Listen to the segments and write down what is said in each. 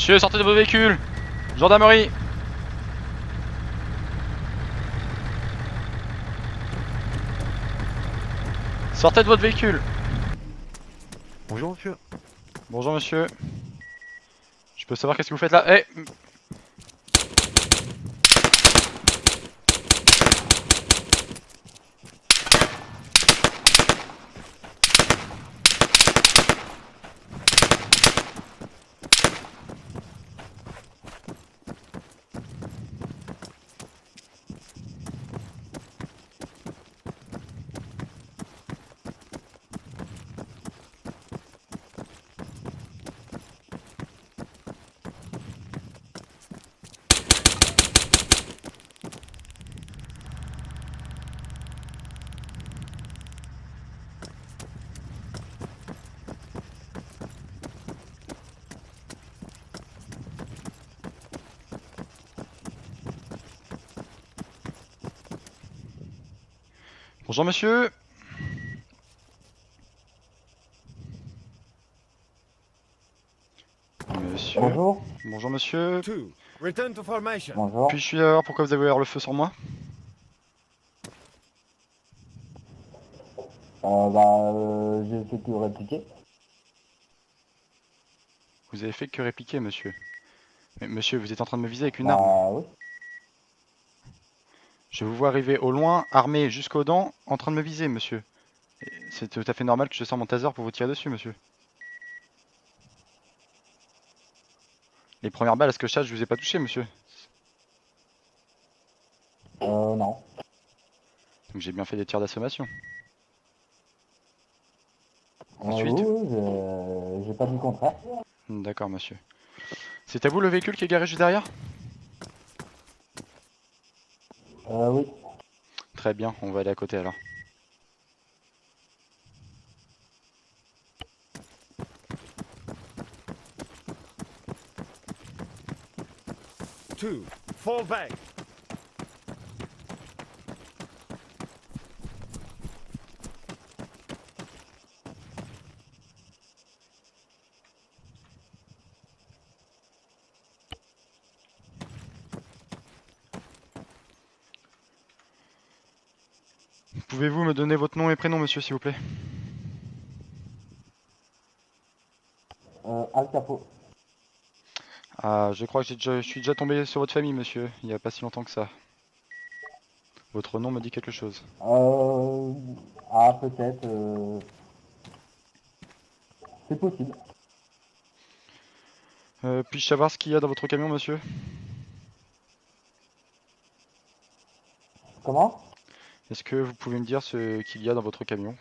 Monsieur, sortez de vos véhicules. Gendarmerie. Sortez de votre véhicule. Bonjour monsieur. Bonjour monsieur. Je peux savoir qu'est-ce que vous faites là? Eh, bonjour monsieur. Monsieur. Bonjour. Bonjour monsieur. Return to formation. Bonjour. Puis-je savoir pourquoi vous avez ouvert le feu sur moi? J'ai fait que répliquer. Vous avez fait que répliquer monsieur. Mais monsieur, vous êtes en train de me viser avec une arme. Bah oui. Je vous vois arriver au loin, armé jusqu'aux dents, en train de me viser monsieur. C'est tout à fait normal que je sors mon taser pour vous tirer dessus monsieur. Les premières balles, à ce que je sache, je vous ai pas touché monsieur. Non. Donc j'ai bien fait des tirs d'assommation. Oui, Ensuite, j'ai pas dit le contraire. d'accord monsieur. C'est à vous le véhicule qui est garé juste derrière? Oui. Très bien, on va aller à côté alors. Fall back. Pouvez-vous me donner votre nom et prénom monsieur s'il vous plaît? Al Capo. Ah, je crois que je suis déjà tombé sur votre famille monsieur, il n'y a pas si longtemps que ça. Votre nom me dit quelque chose. Peut-être. C'est possible. Puis-je savoir ce qu'il y a dans votre camion monsieur? Comment? Est-ce que vous pouvez me dire ce qu'il y a dans votre camion?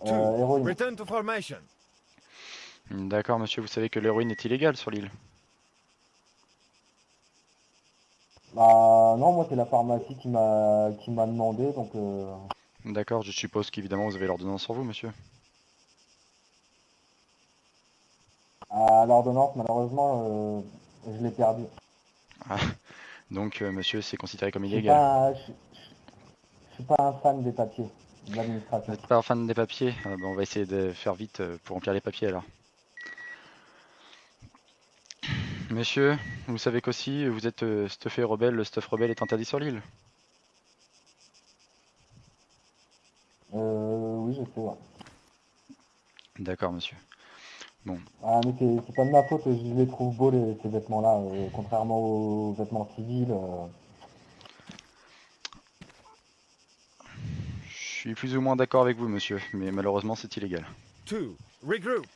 Héroïne. Return to formation. D'accord monsieur, vous savez que l'héroïne est illégale sur l'île. Bah non, moi c'est la pharmacie qui m'a demandé, donc D'accord, je suppose qu'évidemment vous avez l'ordonnance sur vous monsieur. l'ordonnance malheureusement je l'ai perdue. Ah, donc monsieur c'est considéré comme Je suis illégal. pas, je suis pas un fan des papiers de Vous l'administration. n'êtes pas un fan des papiers? On va essayer de faire vite pour remplir les papiers alors. Monsieur, vous savez qu'aussi vous êtes stuffé rebelle, le stuff rebelle est interdit sur l'île. Oui, je sais, ouais. D'accord monsieur. Bon, Ah, mais c'est pas de ma faute, je les trouve beaux ces vêtements-là, contrairement aux vêtements civils. je suis plus ou moins d'accord avec vous monsieur, mais malheureusement c'est illégal. Regroup.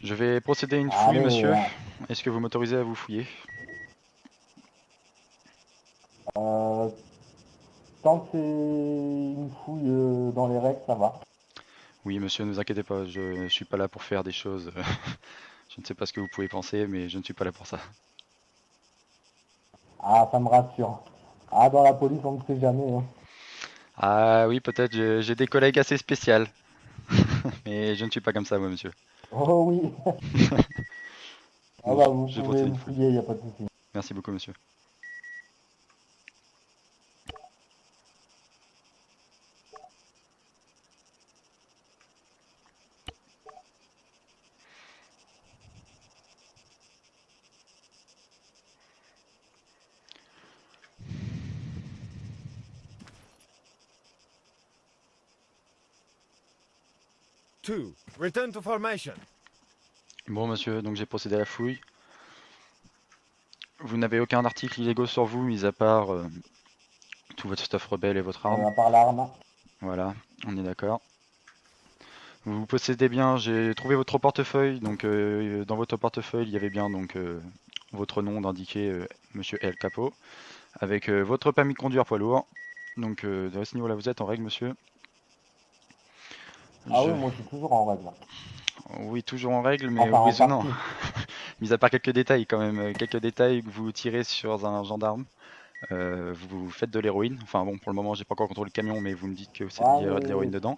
Je vais procéder à une fouille Allez, monsieur. Est-ce que vous m'autorisez à vous fouiller? euh, tant que c'est une fouille dans les règles, ça va. Oui monsieur, ne vous inquiétez pas, je ne suis pas là pour faire des choses. Je ne sais pas ce que vous pouvez penser, mais je ne suis pas là pour ça. Ah, ça me rassure. Ah, dans la police, on ne sait jamais, hein. Ah oui, peut-être, j'ai des collègues assez spéciales. Mais je ne suis pas comme ça moi monsieur. Oh oui. Ah Bon, bah, vous je vais pouvez procéder à me une fouille. fouiller, y a pas de souci. Merci beaucoup monsieur. 2. Return to formation. Bon monsieur, donc j'ai procédé à la fouille. Vous n'avez aucun article illégaux sur vous, mis à part tout votre stuff rebelle et votre arme. À part l'arme. Voilà, on est d'accord. Vous possédez bien, j'ai trouvé votre portefeuille, donc dans votre portefeuille il y avait bien donc votre nom d'indiqué Monsieur El Capo, avec votre permis de conduire poids lourd. Donc de ce niveau-là vous êtes en règle monsieur. Ah Je... oui, moi je suis toujours en règle. Oui, toujours en règle, mais Enfin, en oui ou non. partie. Mis à part quelques détails quand même, quelques détails que vous tirez sur un gendarme, vous faites de l'héroïne. Enfin bon, pour le moment j'ai pas encore contrôlé le camion, mais vous me dites que c'est Ouais, de l'héroïne dedans.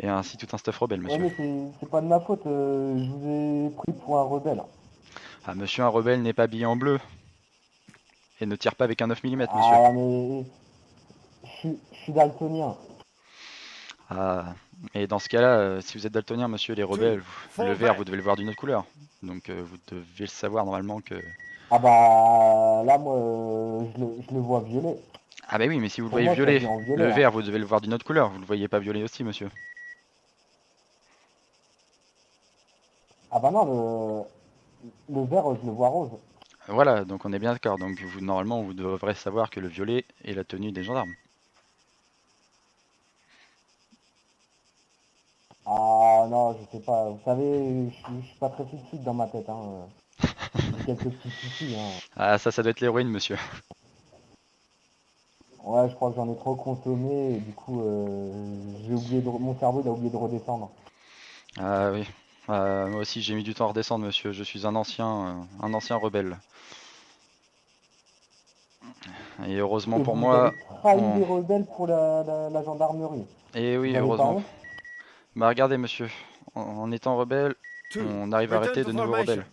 Et ainsi tout un stuff rebelle ouais, monsieur. mais c'est pas de ma faute. Je vous ai pris pour un rebelle. Ah monsieur, un rebelle n'est pas habillé en bleu. Et ne tire pas avec un 9 mm, monsieur. Ah, mais je suis daltonien. Ah, et dans ce cas-là, si vous êtes daltonien, monsieur, les 2. rebelles, le Fall vert, vous back. devez le voir d'une autre couleur. Donc vous devez le savoir normalement que... Ah bah là, moi, je le vois violet. Ah bah oui, mais si vous le Pour voyez moi, je suis violet, habillé en le violet. Hein. vert, vous devez le voir d'une autre couleur. Vous le voyez pas violet aussi, monsieur. Ah bah non, le vert, je le vois rose. Voilà, donc on est bien d'accord. Donc vous, normalement, vous devrez savoir que le violet est la tenue des gendarmes. Ah non, je sais pas. Vous savez, je suis pas très fluide dans ma tête. Hein. J'ai quelques petits soucis. Hein. Ah, ça doit être l'héroïne, monsieur. Ouais, je crois que j'en ai trop consommé et du coup, j'ai oublié mon cerveau, il a oublié de redescendre. Ah oui. Moi aussi, j'ai mis du temps à redescendre, monsieur. Je suis un ancien rebelle. Et heureusement Et pour vous avez moi, trahi on... les rebelles pour la gendarmerie. Et oui, Vous avez pas heureusement. honte? Bah regardez monsieur, en étant rebelle, 2. on arrive à Return arrêter to de nouveaux formation. rebelles.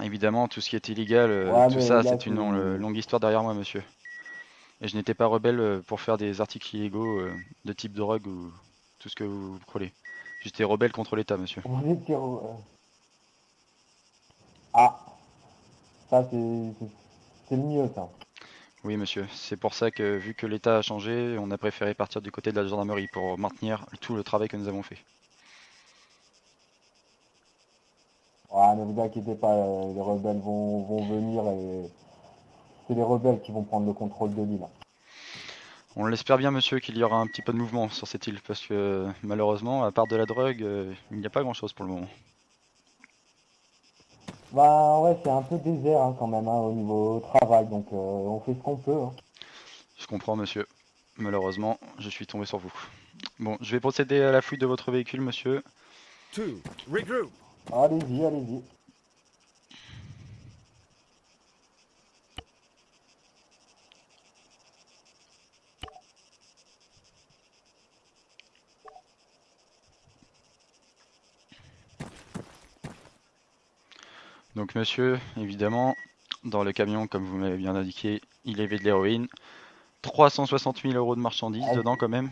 Évidemment, tout ce qui est illégal, Ouais, tout mais ça, là, c'est une c'est... longue histoire derrière moi monsieur. Et je n'étais pas rebelle pour faire des articles illégaux de type drogue ou tout ce que vous croyez. J'étais rebelle contre l'État monsieur. Vous étiez... Ah, ça, c'est le mieux, ça. Oui monsieur, c'est pour ça que vu que l'État a changé, on a préféré partir du côté de la gendarmerie pour maintenir tout le travail que nous avons fait. Ouais, ne vous inquiétez pas, les rebelles vont venir et c'est les rebelles qui vont prendre le contrôle de l'île. On l'espère bien monsieur qu'il y aura un petit peu de mouvement sur cette île parce que malheureusement, à part de la drogue, il n'y a pas grand chose pour le moment. Bah ouais, c'est un peu désert hein, quand même hein, au niveau travail, donc on fait ce qu'on peut. Hein. Je comprends monsieur. Malheureusement, je suis tombé sur vous. Bon, je vais procéder à la fouille de votre véhicule, monsieur. 2. Regroup. Allez-y, allez-y. Donc monsieur, évidemment, dans le camion, comme vous m'avez bien indiqué, il y avait de l'héroïne. 360 000 euros de marchandises Ah, dedans quand même.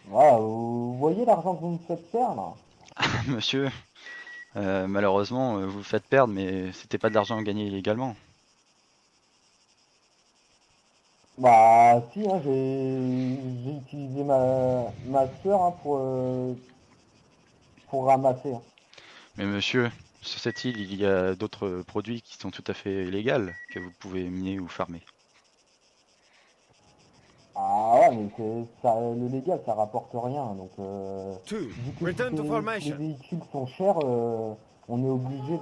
voilà, vous voyez l'argent que vous me faites perdre? Monsieur, malheureusement, vous le faites perdre, mais c'était pas de l'argent gagné illégalement. Bah si, hein, j'ai utilisé ma soeur hein, pour ramasser. Hein. Mais monsieur, sur cette île, il y a d'autres produits qui sont tout à fait illégaux que vous pouvez miner ou farmer. Ah ouais, mais ça, le légal, ça rapporte rien. Donc, 2. vu que Return to tous les formation. véhicules sont chers, on est obligé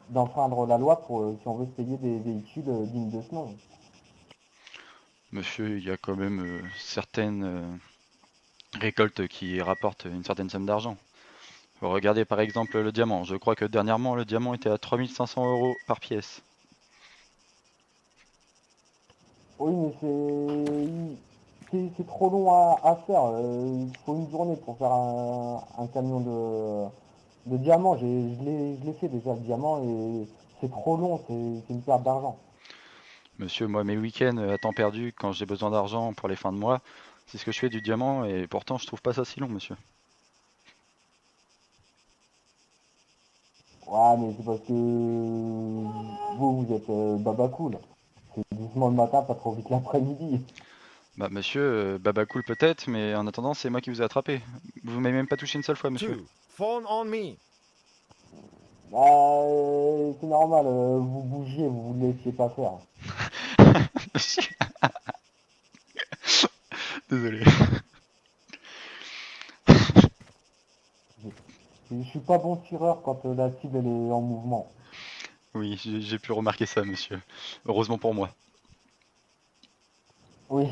d'enfreindre la loi pour, si on veut se payer des véhicules dignes de ce nom. Monsieur, il y a quand même certaines récoltes qui rapportent une certaine somme d'argent. Regardez par exemple le diamant. Je crois que dernièrement le diamant était à 3500 euros par pièce. Oui, mais c'est trop long à faire. Il faut une journée pour faire un camion de diamants. Je l'ai fait déjà le diamant et c'est trop long, c'est une perte d'argent. Monsieur, moi mes week-ends à temps perdu quand j'ai besoin d'argent pour les fins de mois, c'est ce que je fais du diamant et pourtant je trouve pas ça si long monsieur. Ouais, mais c'est parce que vous êtes baba cool. C'est Doucement le matin, pas trop vite l'après-midi. Bah monsieur, baba cool peut-être, mais en attendant c'est moi qui vous ai attrapé. Vous m'avez même pas touché une seule fois monsieur. 2. Phone on me. Bah, c'est normal, vous bougiez, vous ne laissiez pas faire. Monsieur. Désolé. Je suis pas bon tireur quand la cible elle est en mouvement. Oui, j'ai pu remarquer ça monsieur. Heureusement pour moi. Oui,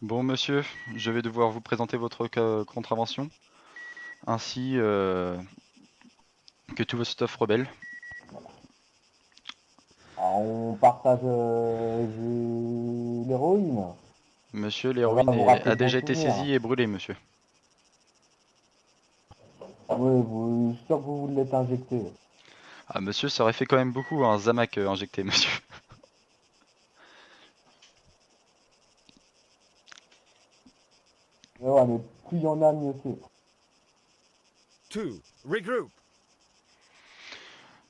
Bon monsieur, je vais devoir vous présenter votre contravention, ainsi que tout vos stuff rebelles. alors, on partage l'héroïne. Monsieur, Ça va l'héroïne vous rappeler a de bons déjà été souvenirs. saisie et brûlée monsieur. Oui, je suis sûr que vous l'êtes injecté. Ah monsieur, ça aurait fait quand même beaucoup un Zamac injecté monsieur. Mais ouais, mais plus il y en a, mieux c'est. 2. Regroup.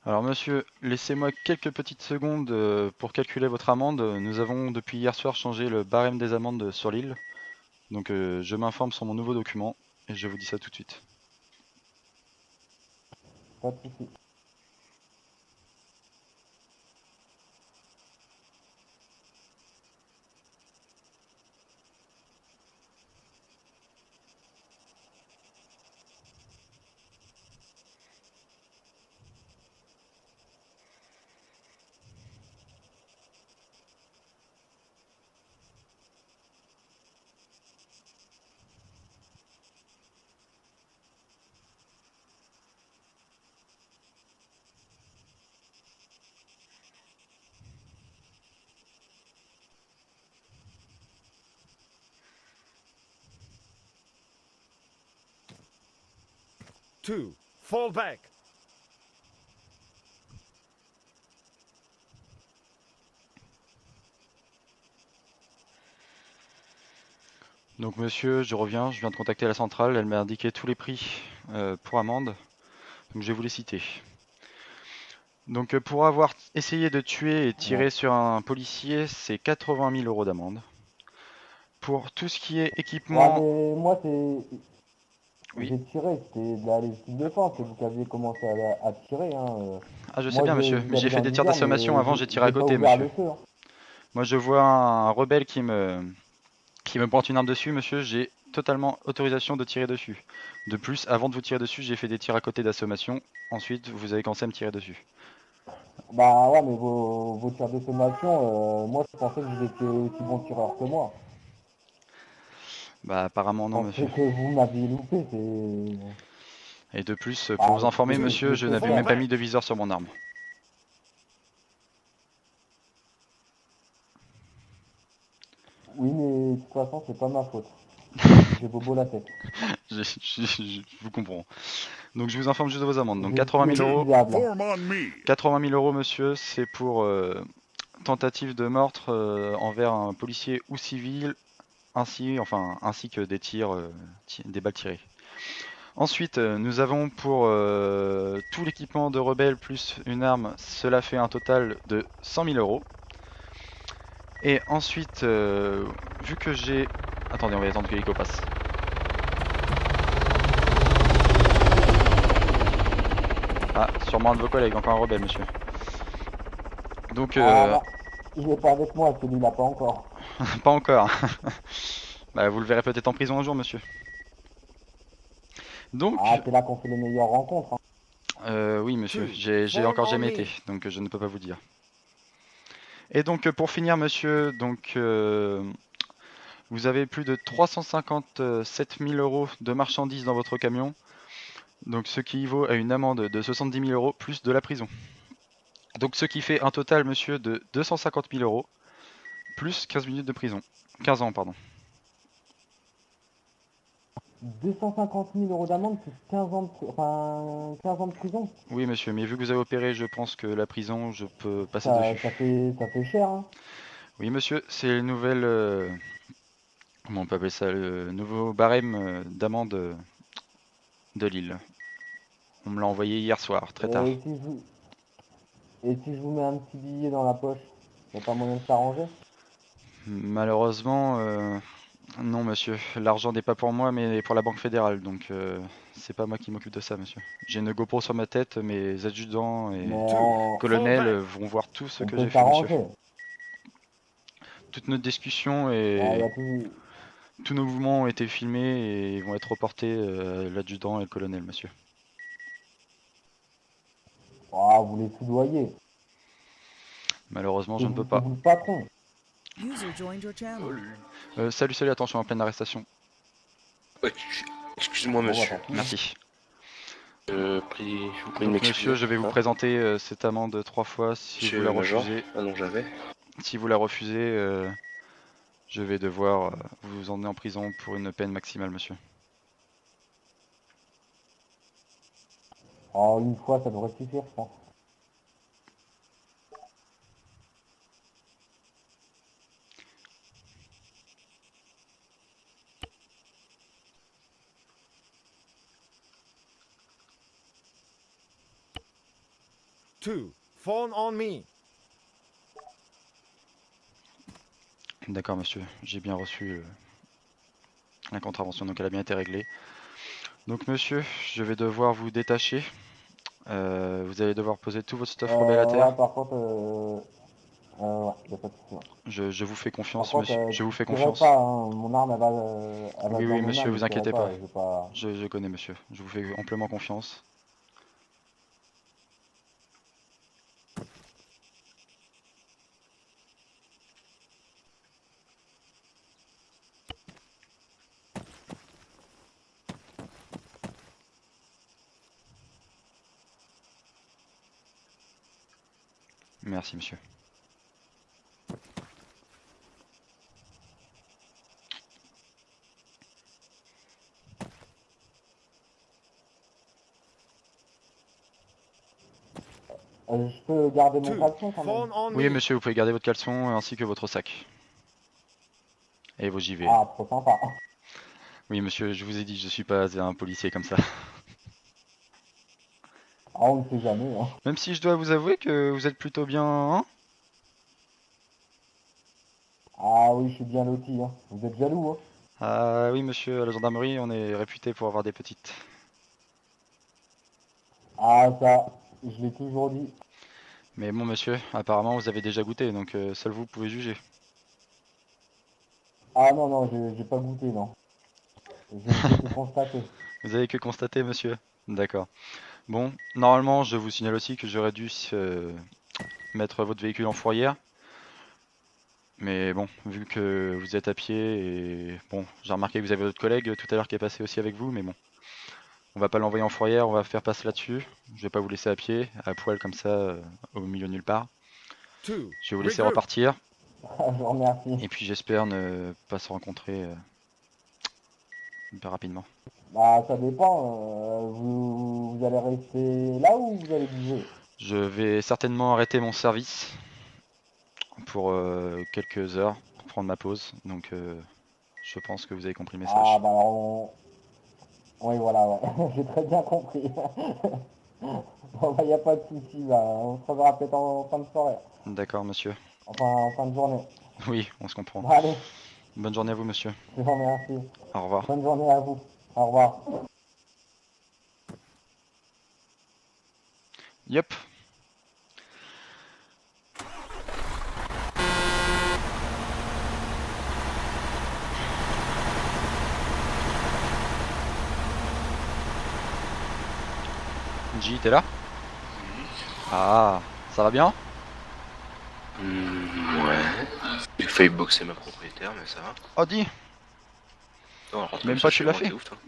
Alors monsieur, laissez-moi quelques petites secondes pour calculer votre amende. Nous avons depuis hier soir changé le barème des amendes sur l'île. Donc je m'informe sur mon nouveau document et je vous dis ça tout de suite. Pas de soucis. 2. Fall back. Donc monsieur, je reviens, je viens de contacter la centrale, elle m'a indiqué tous les prix pour amende. Donc je vais vous les citer. Donc pour avoir essayé de tuer et Ouais. tirer sur un policier, c'est 80 000 € d'amende. Pour tout ce qui est Ouais, équipement, mais moi c'est. oui. J'ai tiré, c'était de la légitime défense, c'est vous qui aviez commencé à tirer. Hein. Ah je sais Moi bien monsieur, je vous mais j'ai avais fait dans le des tirs viseur, d'assommation mais avant, j'ai tiré à j'ai pas côté ouvert monsieur. le feu. Hein. Moi je vois un rebelle qui me pointe une arme dessus, monsieur, j'ai totalement autorisation de tirer dessus. De plus, avant de vous tirer dessus, j'ai fait des tirs à côté d'assommation. Ensuite, vous avez commencé à me tirer dessus. Bah ouais, mais vos tirs de sommation, moi je pensais que vous étiez aussi bon tireur que moi. Bah apparemment Je non, monsieur. pensais que vous m'aviez loupé, c'est. Et de plus, pour Bah, vous informer, c'est ce qui monsieur, est je fait n'avais Fall même faire. pas mis back. de viseur sur mon arme. Oui, mais de toute façon, c'est pas ma faute. J'ai bobo la tête. Je vous comprends. Donc je vous informe juste de vos amendes. Donc Je 80 suis 000 euros. excusable. Form on me. 80 000 euros, monsieur, c'est pour tentative de meurtre envers un policier ou civil, ainsi que des tirs, des balles tirées. Ensuite, nous avons pour tout l'équipement de rebelle plus une arme, cela fait un total de 100 000 euros. Et ensuite, vu que j'ai... Attendez, on va attendre que l'hélico passe. Ah, sûrement un de vos collègues, encore un rebelle, monsieur. Donc, Ah non, il est pas avec moi, celui-là, pas encore. pas encore. Bah, vous le verrez peut-être en prison un jour, monsieur. Ah, Donc, c'est là qu'on fait les meilleures rencontres. Hein. oui, monsieur, 2. j'ai Phone encore on jamais été, me. donc je ne peux pas vous dire. Et donc, pour finir, monsieur, donc, vous avez plus de 357 000 euros de marchandises dans votre camion, donc ce qui vaut à une amende de 70 000 euros plus de la prison. Donc, ce qui fait un total, monsieur, de 250 000 euros plus 15 minutes de prison. 15 ans, pardon. 250 000 euros d'amende plus 15 ans enfin, 15 ans de prison. Oui, monsieur, mais vu que vous avez opéré, je pense que la prison, je peux passer Ça, dessus. ça fait cher. Hein. Oui, monsieur, c'est le nouvel, comment on peut appeler ça, le nouveau barème d'amende de Lille. On me l'a envoyé hier soir, très tard. Et si je vous mets un petit billet dans la poche, Y a pas moyen de s'arranger? Malheureusement, non monsieur. L'argent n'est pas pour moi mais pour la Banque fédérale, donc c'est pas moi qui m'occupe de ça monsieur. J'ai une GoPro sur ma tête, mes adjudants et Mais Two, fall colonels back. vont voir tout ce on que peut j'ai fait monsieur. s'arranger. Toute notre discussion Ah, y et a plus... tous nos mouvements ont été filmés et vont être reportés à l'adjudant et le colonel monsieur. Ah, vous les soudoyez. Malheureusement C'est je ne peux vous, c'est pas. vous le patron. User joined your channel. Salut, attention, en pleine arrestation. Ouais, excuse-moi, Bon, bah, monsieur. tant pis. Merci. Je vous prie de Donc m'excuser. monsieur, je vais vous Hein, présenter cette amende 3 fois. Si vous monsieur la le Major. refusez, Ah non, j'avais. si vous la refusez, je vais devoir vous emmener en prison pour une peine maximale, monsieur. Ah, une fois, ça devrait suffire, je pense. Two, phone on me. D'accord, monsieur. J'ai bien reçu la contravention, donc elle a bien été réglée. Donc monsieur, je vais devoir vous détacher. Vous allez devoir poser tout votre stuff rebelle à terre. Ouais, par contre, ouais, y a pas de souci. Ouais. Je vous fais Par confiance, contre, monsieur. Je vous fais tirez confiance. pas, hein. Mon arme, elle va Oui, dans oui, mes mains, monsieur, mais vous tirez inquiétez pas. Je vais pas... Je connais, monsieur. Je vous fais amplement confiance. Merci, monsieur. Je peux garder mon Two, caleçon quand même. phone on Oui, me. monsieur, vous pouvez garder votre caleçon ainsi que votre sac. Et vos JV. Ah, trop sympa. Oui, monsieur, je vous ai dit, je suis pas un policier comme ça. Ah, on ne sait jamais, hein. Même si je dois vous avouer que vous êtes plutôt bien, hein? Ah oui, je suis bien loti, hein. Vous êtes jaloux, hein. Ah oui, monsieur, à la gendarmerie, on est réputé pour avoir des petites. Ah, ça, je l'ai toujours dit. Mais bon, monsieur, apparemment, vous avez déjà goûté, donc seul vous pouvez juger. Ah non, non, j'ai pas goûté, non. Je ne fais que constater. Vous avez que constaté, monsieur? D'accord. Bon, normalement, je vous signale aussi que j'aurais dû mettre votre véhicule en fourrière. Mais bon, vu que vous êtes à pied et bon, j'ai remarqué que vous avez votre collègue tout à l'heure qui est passé aussi avec vous, mais bon. On va pas l'envoyer en fourrière, on va faire passer là-dessus. Je vais pas vous laisser à pied, à poil comme ça, au milieu de nulle part. Two, Je vais vous laisser regroup. repartir. Je vous remercie. Et puis j'espère ne pas se rencontrer hyper rapidement. Bah, ça dépend. Vous allez rester là ou vous allez bouger? Je vais certainement arrêter mon service pour quelques heures pour prendre ma pause. Donc je pense que vous avez compris le message. Ah, bah alors oui, voilà, ouais. J'ai très bien compris. Bon, bah, y a pas de souci, bah, on se reverra peut-être en fin de soirée. D'accord, monsieur. Enfin, en fin de journée. Oui, on se comprend. Bon, allez, Bonne journée à vous, monsieur. je vous remercie. Au revoir. Bonne journée à vous. Au revoir. Yep. J, t'es là? Ah, ça va bien? Ouais. J'ai failli boxer ma propriétaire, mais ça va. Oh, dis. Non, alors, Même comme pas ça, tu chez l'as moi, fait? t'es ouf, toi.